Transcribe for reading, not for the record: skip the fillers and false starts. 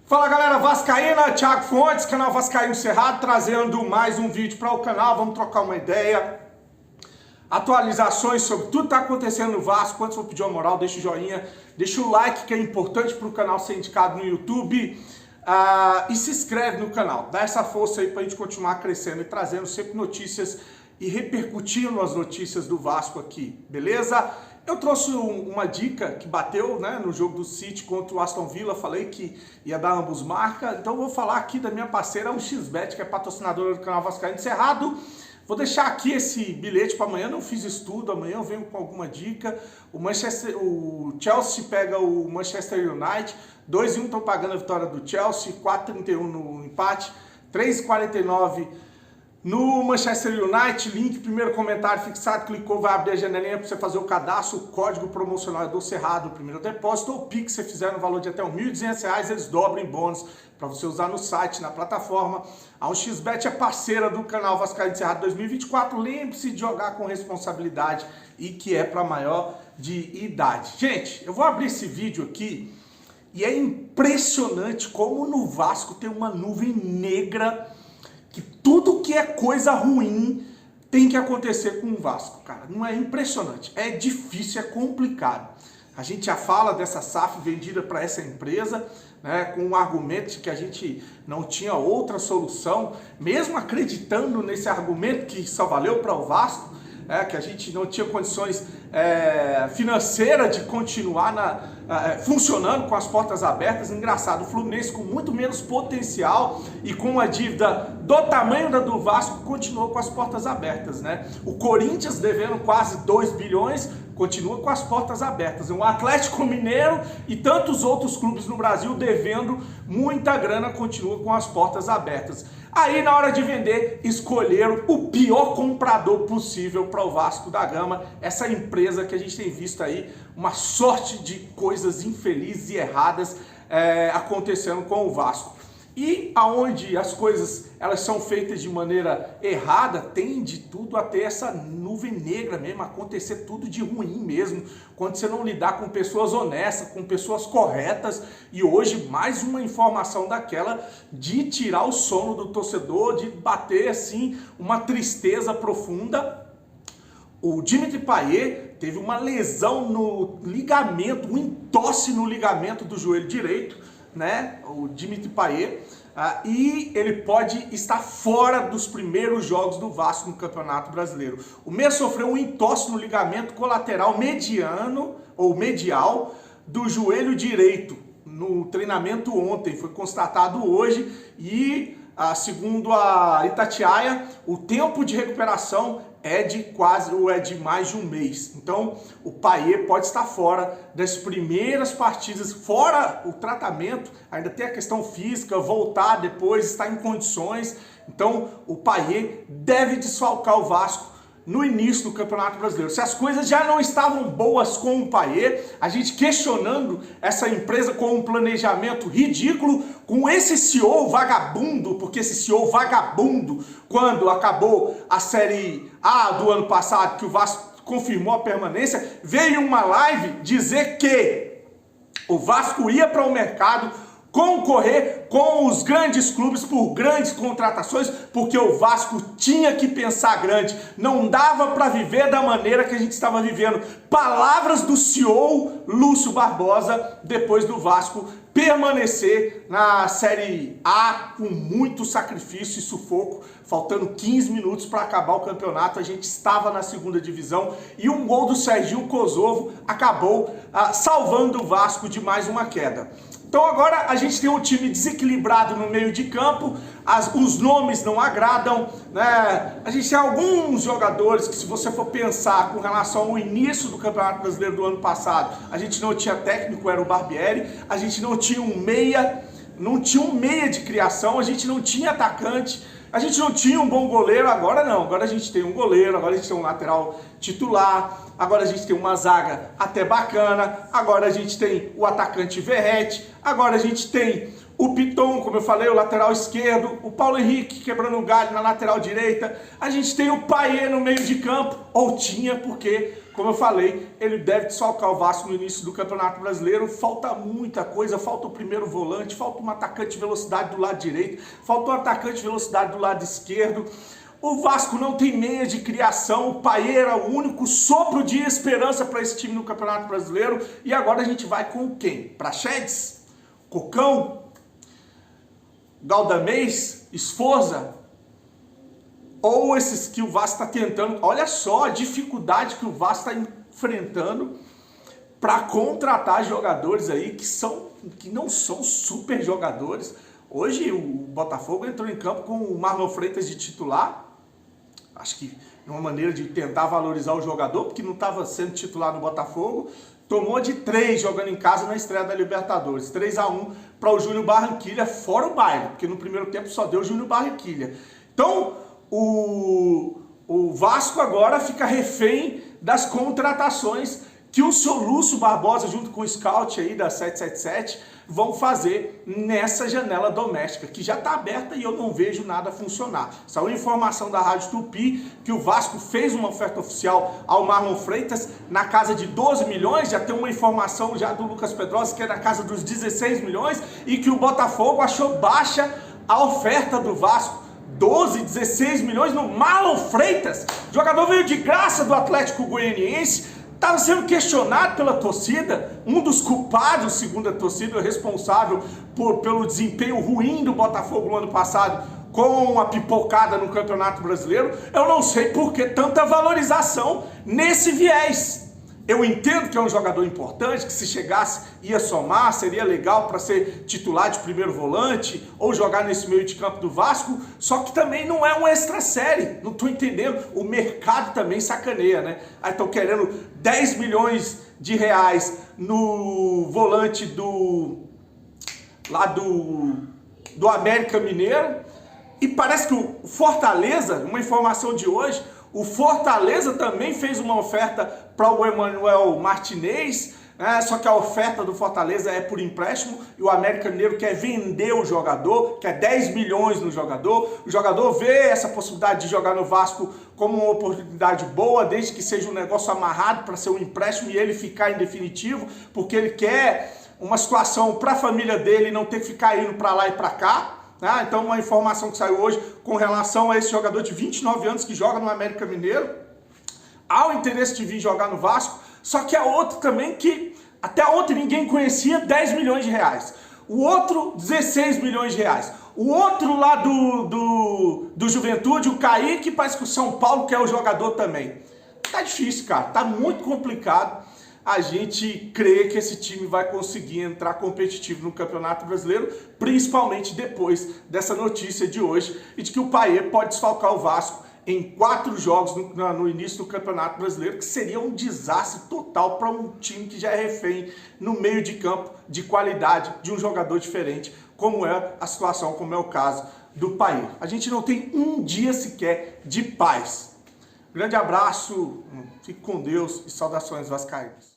Fala galera vascaína, Thiago Fontes, canal Vascaíno Cerrado, trazendo mais um vídeo para o canal. Vamos trocar uma ideia, atualizações sobre tudo que está acontecendo no Vasco. Antes eu vou pedir uma moral, deixa o joinha, deixa o like, que é importante para o canal ser indicado no YouTube, e se inscreve no canal, dá essa força aí para a gente continuar crescendo e trazendo sempre notícias e repercutindo as notícias do Vasco aqui, beleza? Eu trouxe uma dica que bateu, né, no jogo do City contra o Aston Villa. Falei que ia dar ambos marca, então eu vou falar aqui da minha parceira, o XBet, que é patrocinadora do canal Vascaíno Cerrado. Vou deixar aqui esse bilhete para amanhã, não fiz estudo, amanhã eu venho com alguma dica. O Chelsea pega o Manchester United, 2-1 estão pagando a vitória do Chelsea, 4,31 no empate, 3,49 no Manchester United. Link, primeiro comentário fixado, clicou, vai abrir a janelinha para você fazer o cadastro. O código promocional é do Cerrado, o primeiro depósito, ou Pix, se você fizer no valor de até R$ 1.200, eles dobram em bônus para você usar no site, na plataforma. A 1xBet é parceira do canal Vascaíno Cerrado 2024. Lembre-se de jogar com responsabilidade e que é para maior de idade. Gente, eu vou abrir esse vídeo aqui e é impressionante como no Vasco tem uma nuvem negra, que tudo que é coisa ruim tem que acontecer com o Vasco, cara. Não é impressionante, é difícil, é complicado. A gente já fala dessa SAF vendida para essa empresa, né, com o argumento de que a gente não tinha outra solução, mesmo acreditando nesse argumento que só valeu para o Vasco, que a gente não tinha condições financeiras de continuar funcionando com as portas abertas. Engraçado, o Fluminense com muito menos potencial e com uma dívida do tamanho da do Vasco continuou com as portas abertas, né? O Corinthians devendo quase 2 bilhões, continua com as portas abertas. O Atlético Mineiro e tantos outros clubes no Brasil devendo muita grana, continua com as portas abertas. Aí, na hora de vender, escolheram o pior comprador possível para o Vasco da Gama, essa empresa que a gente tem visto aí, uma sorte de coisas infelizes e erradas acontecendo com o Vasco. E aonde as coisas elas são feitas de maneira errada, tem de tudo a ter essa nuvem negra mesmo, acontecer tudo de ruim mesmo, quando você não lidar com pessoas honestas, com pessoas corretas. E hoje mais uma informação daquela de tirar o sono do torcedor, de bater assim uma tristeza profunda. O Dimitri Payet teve uma lesão no ligamento, um entorse no ligamento do joelho direito, né? O Dimitri Payet, e ele pode estar fora dos primeiros jogos do Vasco no Campeonato Brasileiro. O Meia sofreu um entorse no ligamento colateral mediano ou medial do joelho direito no treinamento ontem, foi constatado hoje, e segundo a Itatiaia, o tempo de recuperação é de mais de um mês. Então o Payet pode estar fora das primeiras partidas, fora o tratamento, ainda tem a questão física, voltar depois, estar em condições. Então o Payet deve desfalcar o Vasco no início do Campeonato Brasileiro. Se as coisas já não estavam boas com o Payet, a gente questionando essa empresa com um planejamento ridículo, com esse CEO vagabundo, porque esse CEO vagabundo, quando acabou a Série A do ano passado, que o Vasco confirmou a permanência, veio em uma live dizer que o Vasco ia para o mercado concorrer com os grandes clubes por grandes contratações, porque o Vasco tinha que pensar grande, não dava para viver da maneira que a gente estava vivendo. Palavras do CEO Lúcio Barbosa, depois do Vasco permanecer na Série A com muito sacrifício e sufoco, faltando 15 minutos para acabar o campeonato. A gente estava na segunda divisão e um gol do Serginho Kosovo acabou salvando o Vasco de mais uma queda. Então agora a gente tem um time desequilibrado no meio de campo, os nomes não agradam, né? A gente tem alguns jogadores que, se você for pensar com relação ao início do Campeonato Brasileiro do ano passado, a gente não tinha técnico, era o Barbieri, a gente não tinha um meia de criação, a gente não tinha atacante, a gente não tinha um bom goleiro. Agora não, agora a gente tem um goleiro, agora a gente tem um lateral titular, agora a gente tem uma zaga até bacana, agora a gente tem o atacante Verratti, agora a gente tem o Piton, como eu falei, o lateral esquerdo, o Paulo Henrique quebrando o galho na lateral direita, a gente tem o Payet no meio de campo, ou tinha, porque, como eu falei, ele deve desfalcar o Vasco no início do Campeonato Brasileiro, falta muita coisa, falta o primeiro volante, falta um atacante de velocidade do lado direito, falta um atacante de velocidade do lado esquerdo, o Vasco não tem meia de criação, o Payet era o único sopro de esperança para esse time no Campeonato Brasileiro, e agora a gente vai com quem? Praxedes? Cocão? Galdamez, Sforza, ou esses que o Vasco está tentando. Olha só a dificuldade que o Vasco está enfrentando para contratar jogadores aí que não são super jogadores. Hoje o Botafogo entrou em campo com o Marlon Freitas de titular, acho que uma maneira de tentar valorizar o jogador, porque não estava sendo titular no Botafogo. Tomou de 3 jogando em casa na estreia da Libertadores. 3-1 para o Júnior Barranquilla, fora o baile, porque no primeiro tempo só deu o Júnior Barranquilla. Então, o Vasco agora fica refém das contratações que o seu Lúcio Barbosa, junto com o scout aí da 777, vão fazer nessa janela doméstica, que já está aberta e eu não vejo nada funcionar. Saiu informação da Rádio Tupi que o Vasco fez uma oferta oficial ao Marlon Freitas na casa de 12 milhões, já tem uma informação já do Lucas Pedrosa que é na casa dos 16 milhões e que o Botafogo achou baixa a oferta do Vasco. 12, 16 milhões no Marlon Freitas, o jogador veio de graça do Atlético Goianiense, estava sendo questionado pela torcida, um dos culpados, segundo a torcida, responsável pelo desempenho ruim do Botafogo no ano passado, com a pipocada no Campeonato Brasileiro. Eu não sei por que tanta valorização nesse viés. Eu entendo que é um jogador importante, que se chegasse ia somar, seria legal para ser titular de primeiro volante ou jogar nesse meio de campo do Vasco, só que também não é um extra série, não estou entendendo, o mercado também sacaneia, né? Aí estão querendo 10 milhões de reais no volante do América Mineiro, e parece que o Fortaleza, uma informação de hoje, o Fortaleza também fez uma oferta para o Emmanuel Martinez, né? Só que a oferta do Fortaleza é por empréstimo e o América Mineiro quer vender o jogador, quer 10 milhões no jogador. O jogador vê essa possibilidade de jogar no Vasco como uma oportunidade boa, desde que seja um negócio amarrado para ser um empréstimo e ele ficar em definitivo, porque ele quer uma situação para a família dele não ter que ficar indo para lá e para cá. Então uma informação que saiu hoje com relação a esse jogador de 29 anos que joga no América Mineiro, há o interesse de vir jogar no Vasco, só que há outro também que até ontem ninguém conhecia, 10 milhões de reais, o outro 16 milhões de reais, o outro lá do Juventude, o Kaique, parece que o São Paulo quer o jogador também. Tá difícil, cara, tá muito complicado a gente crê que esse time vai conseguir entrar competitivo no Campeonato Brasileiro, principalmente depois dessa notícia de hoje e de que o Payet pode desfalcar o Vasco em 4 jogos no início do Campeonato Brasileiro, que seria um desastre total para um time que já é refém no meio de campo de qualidade de um jogador diferente, como é a situação, como é o caso do Payet. A gente não tem um dia sequer de paz. Grande abraço, fique com Deus e saudações vascaínas.